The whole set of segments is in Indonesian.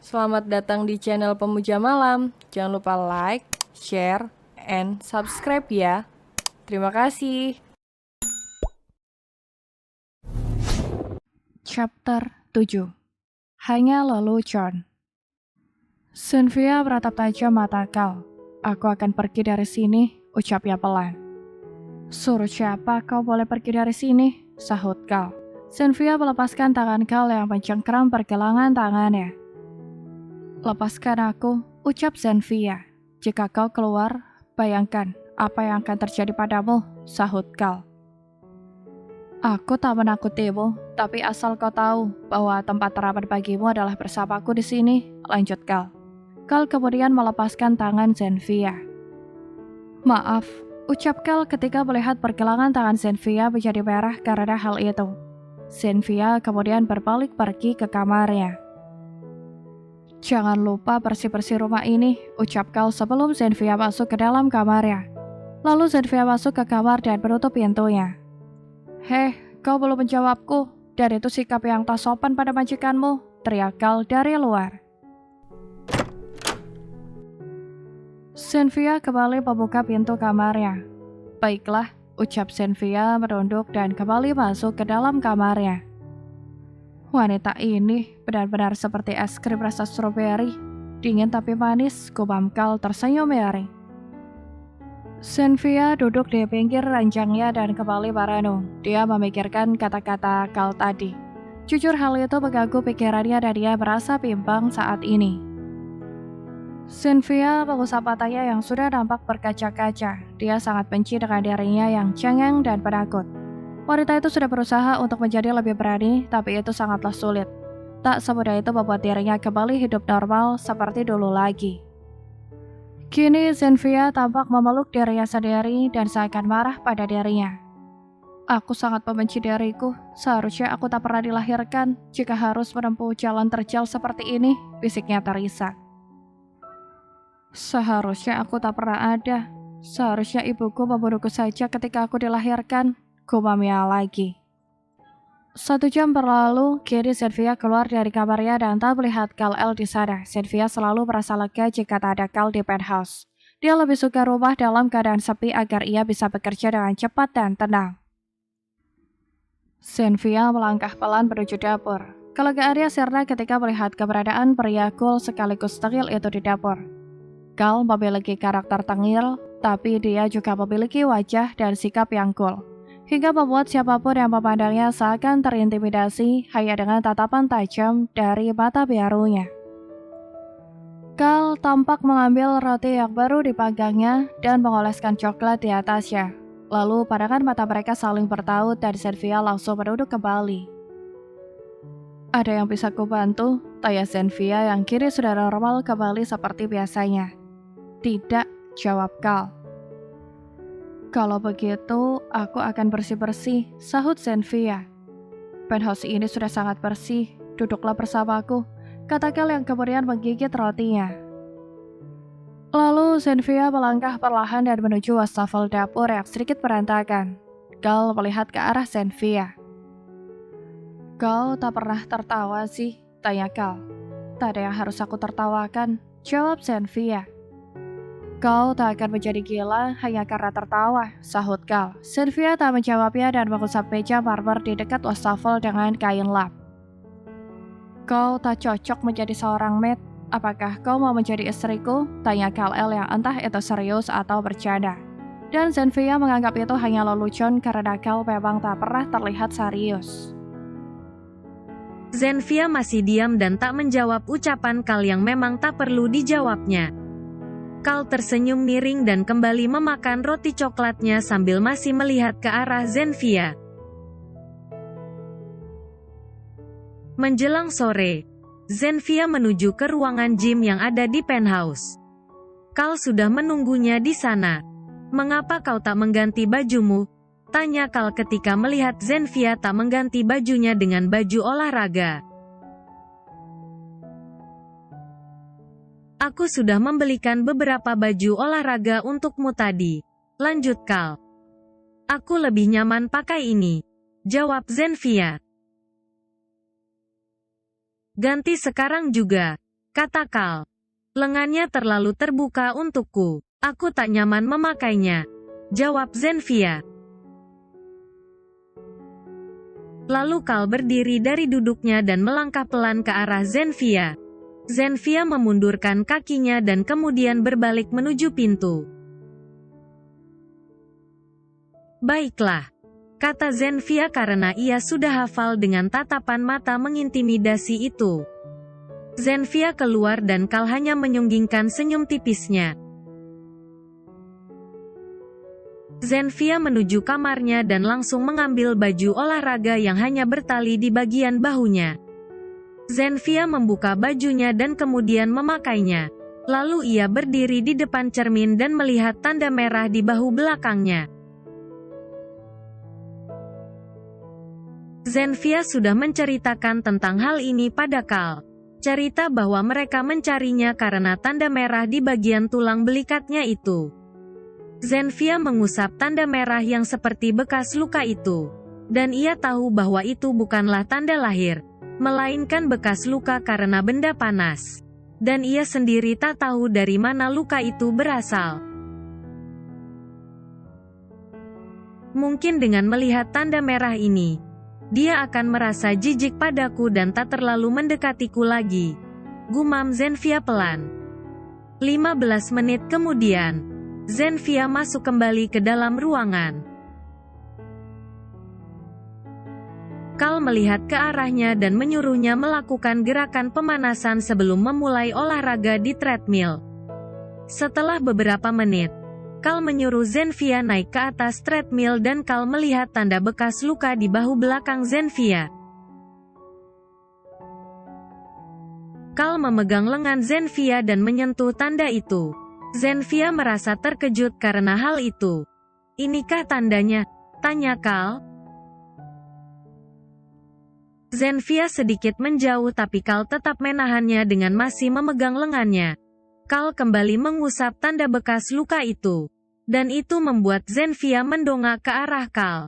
Selamat datang di channel Pemuja Malam. Jangan lupa like, share, and subscribe ya. Terima kasih. Chapter 7. Hanya lelucon. Sylvia beratap tajam mata Kal. Aku akan pergi dari sini, ucapnya pelan. Suruh siapa kau boleh pergi dari sini? Sahut Kal. Sylvia melepaskan tangan Kal yang mencengkeram pergelangan tangannya. Lepaskan aku, ucap Sylvia. Jika kau keluar, bayangkan apa yang akan terjadi padamu, sahut Kal. Aku tak menakutimu, tapi asal kau tahu bahwa tempat teraman bagimu adalah bersamaku di sini, lanjut Kal. Kal kemudian melepaskan tangan Sylvia. Maaf, ucap Kal ketika melihat pergelangan tangan Sylvia menjadi merah karena hal itu. Sylvia kemudian berbalik pergi ke kamarnya. Jangan lupa bersih-bersih rumah ini, ucap Kal sebelum Sylvia masuk ke dalam kamarnya. Lalu Sylvia masuk ke kamar dan menutup pintunya. Heh, kau belum menjawabku, dan itu sikap yang tak sopan pada majikanmu, teriak Kal dari luar. Sylvia kembali membuka pintu kamarnya. Baiklah, ucap Sylvia menunduk dan kembali masuk ke dalam kamarnya. Wanita ini benar-benar seperti es krim rasa stroberi, dingin tapi manis, gumam Kal tersenyum miring. Sylvia duduk di pinggir ranjangnya dan kembali merenung. Dia memikirkan kata-kata Kal tadi. Jujur hal itu mengganggu pikirannya dan dia merasa bimbang saat ini. Sylvia mengusap matanya yang sudah nampak berkaca-kaca. Dia sangat benci dengan dirinya yang cengeng dan penakut. Wanita itu sudah berusaha untuk menjadi lebih berani, tapi itu sangatlah sulit. Tak semudah itu membuat dirinya kembali hidup normal seperti dulu lagi. Kini Sylvia tampak memeluk dirinya sendiri dan seakan marah pada dirinya. Aku sangat membenci diriku, seharusnya aku tak pernah dilahirkan jika harus menempuh jalan terjal seperti ini, bisiknya terisak. Seharusnya aku tak pernah ada, seharusnya ibuku membunuhku saja ketika aku dilahirkan, gumamnya lagi. 1 jam berlalu, kini Sylvia keluar dari kamarnya dan tak melihat Kal-El di sana. Sylvia selalu merasa lega jika tak ada Kal di penthouse. Dia lebih suka rumah dalam keadaan sepi agar ia bisa bekerja dengan cepat dan tenang. Sylvia melangkah pelan menuju dapur. Kelegaannya sirna ketika melihat keberadaan pria cool sekaligus tengil itu di dapur. Kal memiliki karakter tengil, tapi dia juga memiliki wajah dan sikap yang cool, hingga membuat siapapun yang memandangnya seakan terintimidasi hanya dengan tatapan tajam dari mata birunya. Kal tampak mengambil roti yang baru dipanggangnya dan mengoleskan coklat di atasnya. Lalu pandangan mata mereka saling bertaut dan Sylvia langsung menunduk kembali. Ada yang bisa kubantu? Tanya Sylvia yang kini sudah normal kembali seperti biasanya. Tidak, jawab Kal. Kalau begitu, aku akan bersih-bersih, sahut Sylvia. Penthouse ini sudah sangat bersih, duduklah bersamaku, kata Kal yang kemudian menggigit rotinya. Lalu Sylvia melangkah perlahan dan menuju wastafel dapur yang sedikit berantakan. Kal melihat ke arah Sylvia. Kau tak pernah tertawa sih? Tanya Kal. Tak ada yang harus aku tertawakan, jawab Sylvia. Kau tak akan menjadi gila hanya karena tertawa, sahut Kal. Sylvia tak menjawabnya dan mengusap meja marmer di dekat wastafel dengan kain lap. Kau tak cocok menjadi seorang maid. Apakah kau mau menjadi istriku? Tanya Kal-El yang entah itu serius atau bercanda. Dan Sylvia menganggap itu hanya lelucon karena Kal memang tak pernah terlihat serius. Sylvia masih diam dan tak menjawab ucapan Kal yang memang tak perlu dijawabnya. Kal tersenyum miring dan kembali memakan roti coklatnya sambil masih melihat ke arah Sylvia. Menjelang sore, Sylvia menuju ke ruangan gym yang ada di penthouse. Kal sudah menunggunya di sana. Mengapa kau tak mengganti bajumu? Tanya Kal ketika melihat Sylvia tak mengganti bajunya dengan baju olahraga. Aku sudah membelikan beberapa baju olahraga untukmu tadi, lanjut Kal. Aku lebih nyaman pakai ini, jawab Sylvia. Ganti sekarang juga. kata Kal. Lengannya terlalu terbuka untukku. Aku tak nyaman memakainya, jawab Zenfia. Lalu Kal berdiri dari duduknya dan melangkah pelan ke arah Zenfia. Zenfia memundurkan kakinya dan kemudian berbalik menuju pintu. Baiklah, kata Zenfia karena ia sudah hafal dengan tatapan mata mengintimidasi itu. Zenfia keluar dan Kal hanya menyunggingkan senyum tipisnya. Zenfia menuju kamarnya dan langsung mengambil baju olahraga yang hanya bertali di bagian bahunya. Zenfia membuka bajunya dan kemudian memakainya. Lalu ia berdiri di depan cermin dan melihat tanda merah di bahu belakangnya. Zenfia sudah menceritakan tentang hal ini pada Kal. Cerita bahwa mereka mencarinya karena tanda merah di bagian tulang belikatnya itu. Zenfia mengusap tanda merah yang seperti bekas luka itu. Dan ia tahu bahwa itu bukanlah tanda lahir, melainkan bekas luka karena benda panas. Dan ia sendiri tak tahu dari mana luka itu berasal. Mungkin dengan melihat tanda merah ini, dia akan merasa jijik padaku dan tak terlalu mendekatiku lagi, gumam Zenfia pelan. 15 menit kemudian, Zenfia masuk kembali ke dalam ruangan. Kal melihat ke arahnya dan menyuruhnya melakukan gerakan pemanasan sebelum memulai olahraga di treadmill. Setelah beberapa menit, Kal menyuruh Zenfia naik ke atas treadmill dan Kal melihat tanda bekas luka di bahu belakang Zenfia. Kal memegang lengan Zenfia dan menyentuh tanda itu. Zenfia merasa terkejut karena hal itu. Inikah tandanya? Tanya Kal. Zenfia sedikit menjauh tapi Kal tetap menahannya dengan masih memegang lengannya. Kal kembali mengusap tanda bekas luka itu. Dan itu membuat Zenfia mendongak ke arah Kal.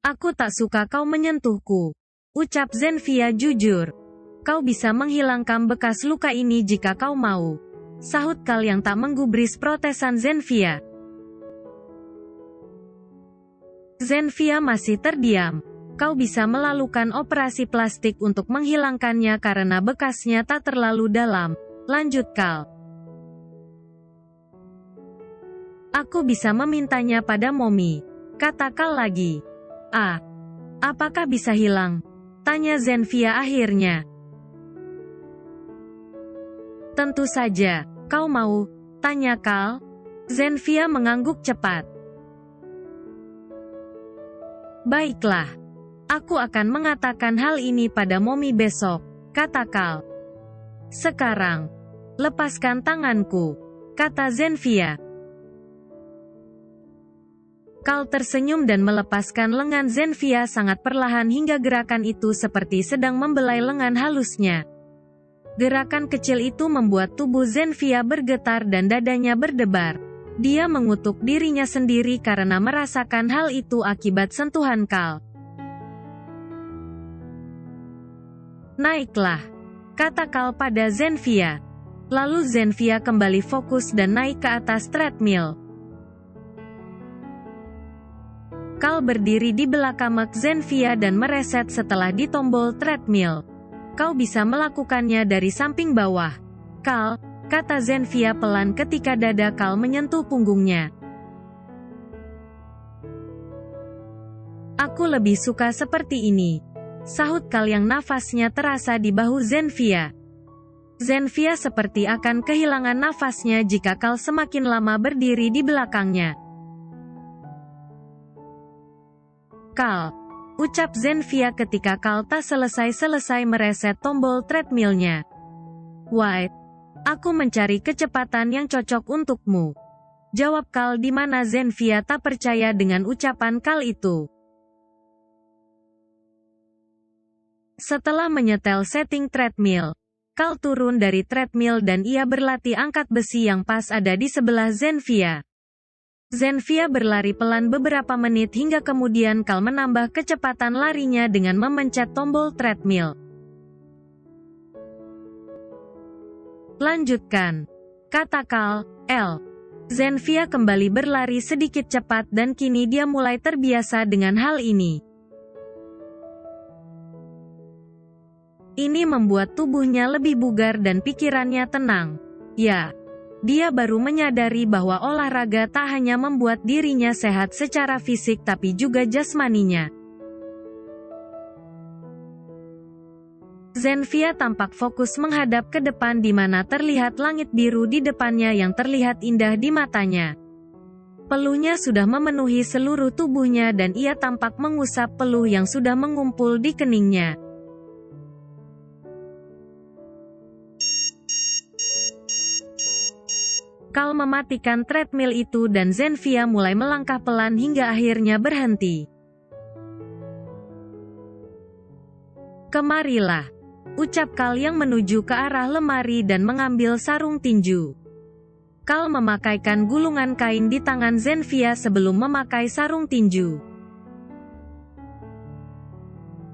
Aku tak suka kau menyentuhku, ucap Zenfia jujur. Kau bisa menghilangkan bekas luka ini jika kau mau, sahut Kal yang tak menggubris protesan Zenfia. Zenfia masih terdiam. Kau bisa melakukan operasi plastik untuk menghilangkannya karena bekasnya tak terlalu dalam, lanjut Kal. Aku bisa memintanya pada Momi, kata Kal lagi. Apakah bisa hilang? Tanya Zenfia akhirnya. Tentu saja, kau mau? Tanya Kal. Zenfia mengangguk cepat. Baiklah. Aku akan mengatakan hal ini pada Momi besok, kata Kal. Sekarang, lepaskan tanganku, kata Zenfia. Kal tersenyum dan melepaskan lengan Zenfia sangat perlahan hingga gerakan itu seperti sedang membelai lengan halusnya. Gerakan kecil itu membuat tubuh Zenfia bergetar dan dadanya berdebar. Dia mengutuk dirinya sendiri karena merasakan hal itu akibat sentuhan Kal. Naiklah, kata Kal pada Zenfia. Lalu Zenfia kembali fokus dan naik ke atas treadmill. Kal berdiri di belakang Zenfia dan mereset setelah di tombol treadmill. Kau bisa melakukannya dari samping bawah, Kal, kata Zenfia pelan ketika dada Kal menyentuh punggungnya. Aku lebih suka seperti ini, sahut Kal yang nafasnya terasa di bahu Zenfia. Zenfia seperti akan kehilangan nafasnya jika Kal semakin lama berdiri di belakangnya. Kal, ucap Zenfia ketika Kal tak selesai mereset tombol treadmillnya. White, aku mencari kecepatan yang cocok untukmu, jawab Kal di mana Zenfia tak percaya dengan ucapan Kal itu. Setelah menyetel setting treadmill, Kal turun dari treadmill dan ia berlatih angkat besi yang pas ada di sebelah Zenfia. Zenfia berlari pelan beberapa menit hingga kemudian Kal menambah kecepatan larinya dengan memencet tombol treadmill. Lanjutkan, kata Kal. Zenfia kembali berlari sedikit cepat dan kini dia mulai terbiasa dengan hal ini. Ini membuat tubuhnya lebih bugar dan pikirannya tenang. Ya, dia baru menyadari bahwa olahraga tak hanya membuat dirinya sehat secara fisik tapi juga jasmaninya. Zenfia tampak fokus menghadap ke depan di mana terlihat langit biru di depannya yang terlihat indah di matanya. Peluhnya sudah memenuhi seluruh tubuhnya dan ia tampak mengusap peluh yang sudah mengumpul di keningnya. Kal mematikan treadmill itu dan Zenfia mulai melangkah pelan hingga akhirnya berhenti. Kemarilah, ucap Kal yang menuju ke arah lemari dan mengambil sarung tinju. Kal memakaikan gulungan kain di tangan Zenfia sebelum memakai sarung tinju.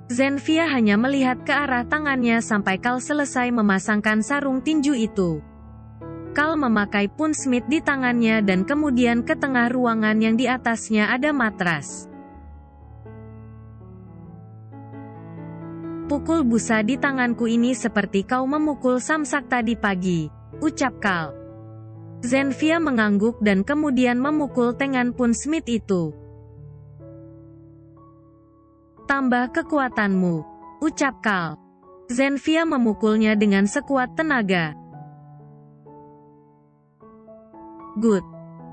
Zenfia hanya melihat ke arah tangannya sampai Kal selesai memasangkan sarung tinju itu. Kal memakai punchmit di tangannya dan kemudian ke tengah ruangan yang di atasnya ada matras. Pukul busa di tanganku ini seperti kau memukul samsak tadi pagi, ucap Kal. Zenfia mengangguk dan kemudian memukul tangan punchmit itu. Tambah kekuatanmu, ucap Kal. Zenfia memukulnya dengan sekuat tenaga. Good,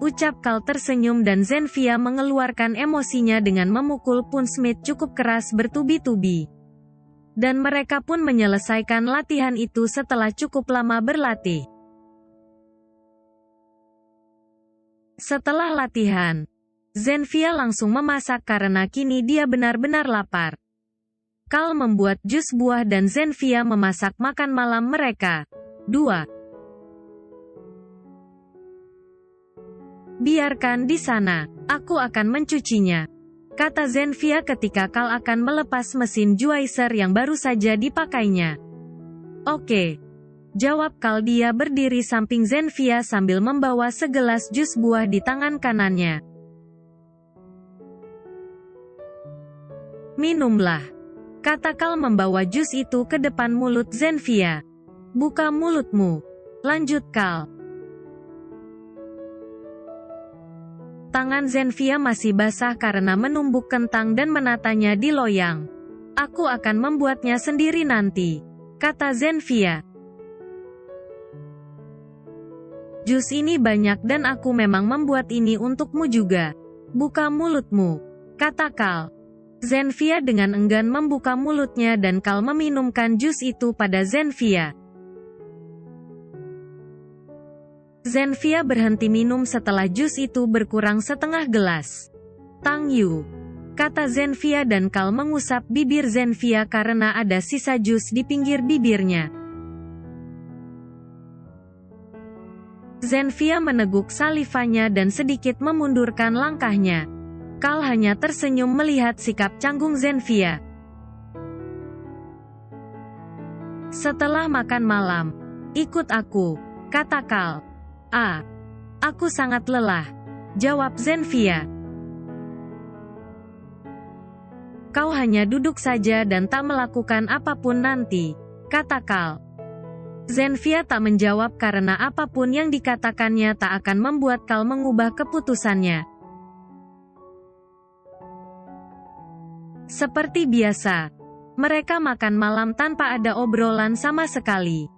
ucap Kal tersenyum dan Zenfia mengeluarkan emosinya dengan memukul punchmit cukup keras bertubi-tubi. Dan mereka pun menyelesaikan latihan itu setelah cukup lama berlatih. Setelah latihan, Zenfia langsung memasak karena kini dia benar-benar lapar. Kal membuat jus buah dan Zenfia memasak makan malam mereka. 2. Biarkan di sana, aku akan mencucinya, kata Zenfia ketika Kal akan melepas mesin juicer yang baru saja dipakainya. Oke, jawab Kal. Dia berdiri samping Zenfia sambil membawa segelas jus buah di tangan kanannya. Minumlah, kata Kal membawa jus itu ke depan mulut Zenfia. Buka mulutmu, lanjut Kal. Tangan Zenfia masih basah karena menumbuk kentang dan menatanya di loyang. Aku akan membuatnya sendiri nanti, kata Zenfia. Jus ini banyak dan aku memang membuat ini untukmu juga. Buka mulutmu, kata Kal. Zenfia dengan enggan membuka mulutnya dan Kal meminumkan jus itu pada Zenfia. Zenfia berhenti minum setelah jus itu berkurang setengah gelas. Tang Yu, kata Zenfia dan Kal mengusap bibir Zenfia karena ada sisa jus di pinggir bibirnya. Zenfia meneguk salivanya dan sedikit memundurkan langkahnya. Kal hanya tersenyum melihat sikap canggung Zenfia. Setelah makan malam, ikut aku, kata Kal. Aku sangat lelah, jawab Zenfia. Kau hanya duduk saja dan tak melakukan apapun nanti, kata Kal. Zenfia tak menjawab karena apapun yang dikatakannya tak akan membuat Kal mengubah keputusannya. Seperti biasa, mereka makan malam tanpa ada obrolan sama sekali.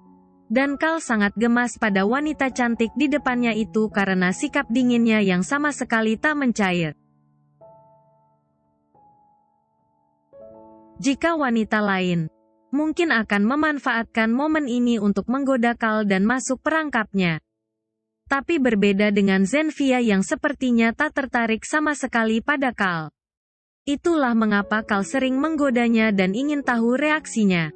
Dan Kal sangat gemas pada wanita cantik di depannya itu karena sikap dinginnya yang sama sekali tak mencair. Jika wanita lain, mungkin akan memanfaatkan momen ini untuk menggoda Kal dan masuk perangkapnya. Tapi berbeda dengan Zenfia yang sepertinya tak tertarik sama sekali pada Kal. Itulah mengapa Kal sering menggodanya dan ingin tahu reaksinya.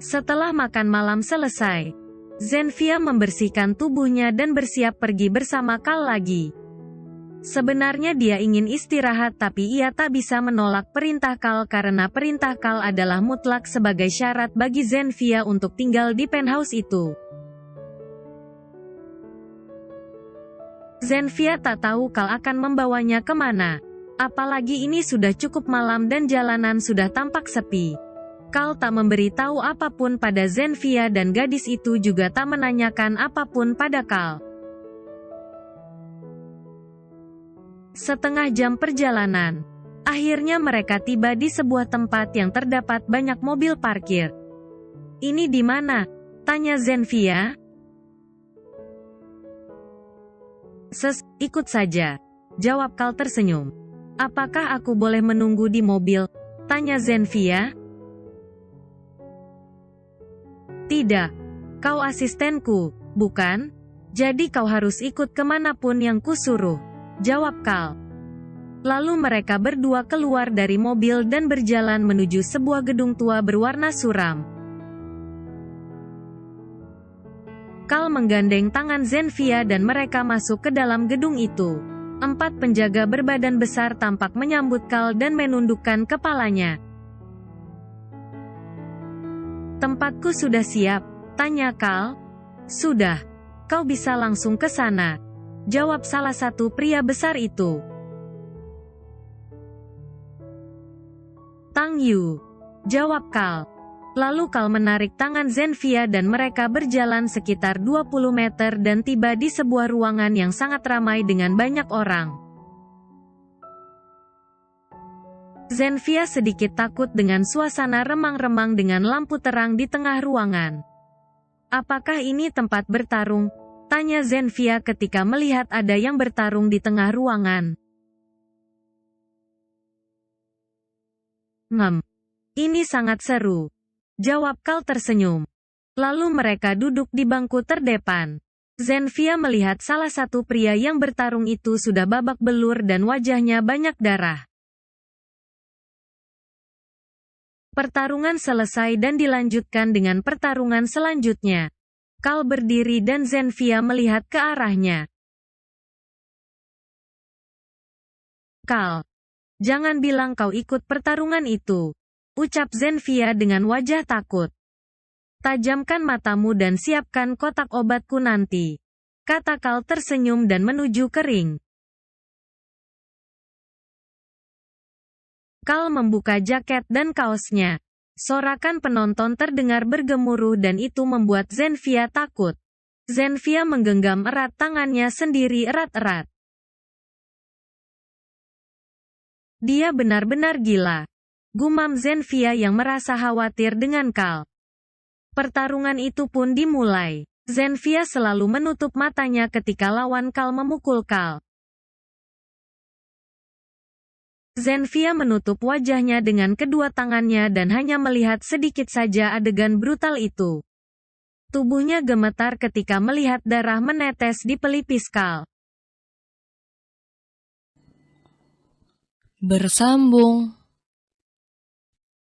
Setelah makan malam selesai, Zenfia membersihkan tubuhnya dan bersiap pergi bersama Kal lagi. Sebenarnya dia ingin istirahat tapi ia tak bisa menolak perintah Carl karena perintah Carl adalah mutlak sebagai syarat bagi Zenfia untuk tinggal di penthouse itu. Zenfia tak tahu Carl akan membawanya kemana. Apalagi ini sudah cukup malam dan jalanan sudah tampak sepi. Carl tak memberi tahu apapun pada Zenfia dan gadis itu juga tak menanyakan apapun pada Carl. Setengah jam perjalanan. Akhirnya mereka tiba di sebuah tempat yang terdapat banyak mobil parkir. "Ini di mana?" tanya Zenfia. Ikut saja," jawab Carl tersenyum. "Apakah aku boleh menunggu di mobil?" tanya Zenfia. "Tidak. Kau asistenku, bukan? Jadi kau harus ikut kemanapun yang kusuruh," jawab Carl. Lalu mereka berdua keluar dari mobil dan berjalan menuju sebuah gedung tua berwarna suram. Carl menggandeng tangan Zenfia dan mereka masuk ke dalam gedung itu. 4 penjaga berbadan besar tampak menyambut Carl dan menundukkan kepalanya. "Tempatku sudah siap?" tanya Carl. "Sudah. Kau bisa langsung ke sana," jawab salah satu pria besar itu. "Tang Yu," jawab Carl. Lalu Carl menarik tangan Zenfia dan mereka berjalan sekitar 20 meter dan tiba di sebuah ruangan yang sangat ramai dengan banyak orang. Zenfia sedikit takut dengan suasana remang-remang dengan lampu terang di tengah ruangan. "Apakah ini tempat bertarung?" tanya Zenfia ketika melihat ada yang bertarung di tengah ruangan. Ini sangat seru," jawab Carl tersenyum. Lalu mereka duduk di bangku terdepan. Zenfia melihat salah satu pria yang bertarung itu sudah babak belur dan wajahnya banyak darah. Pertarungan selesai dan dilanjutkan dengan pertarungan selanjutnya. Carl berdiri dan Zenfia melihat ke arahnya. "Carl, jangan bilang kau ikut pertarungan itu," ucap Zenfia dengan wajah takut. "Tajamkan matamu dan siapkan kotak obatku nanti," kata Carl tersenyum dan menuju ke ring. Carl membuka jaket dan kaosnya. Sorakan penonton terdengar bergemuruh dan itu membuat Zenfia takut. Zenfia menggenggam erat tangannya sendiri erat-erat. "Dia benar-benar gila," gumam Zenfia yang merasa khawatir dengan Carl. Pertarungan itu pun dimulai. Zenfia selalu menutup matanya ketika lawan Carl memukul Carl. Zenfia menutup wajahnya dengan kedua tangannya dan hanya melihat sedikit saja adegan brutal itu. Tubuhnya gemetar ketika melihat darah menetes di pelipis Carl. Bersambung.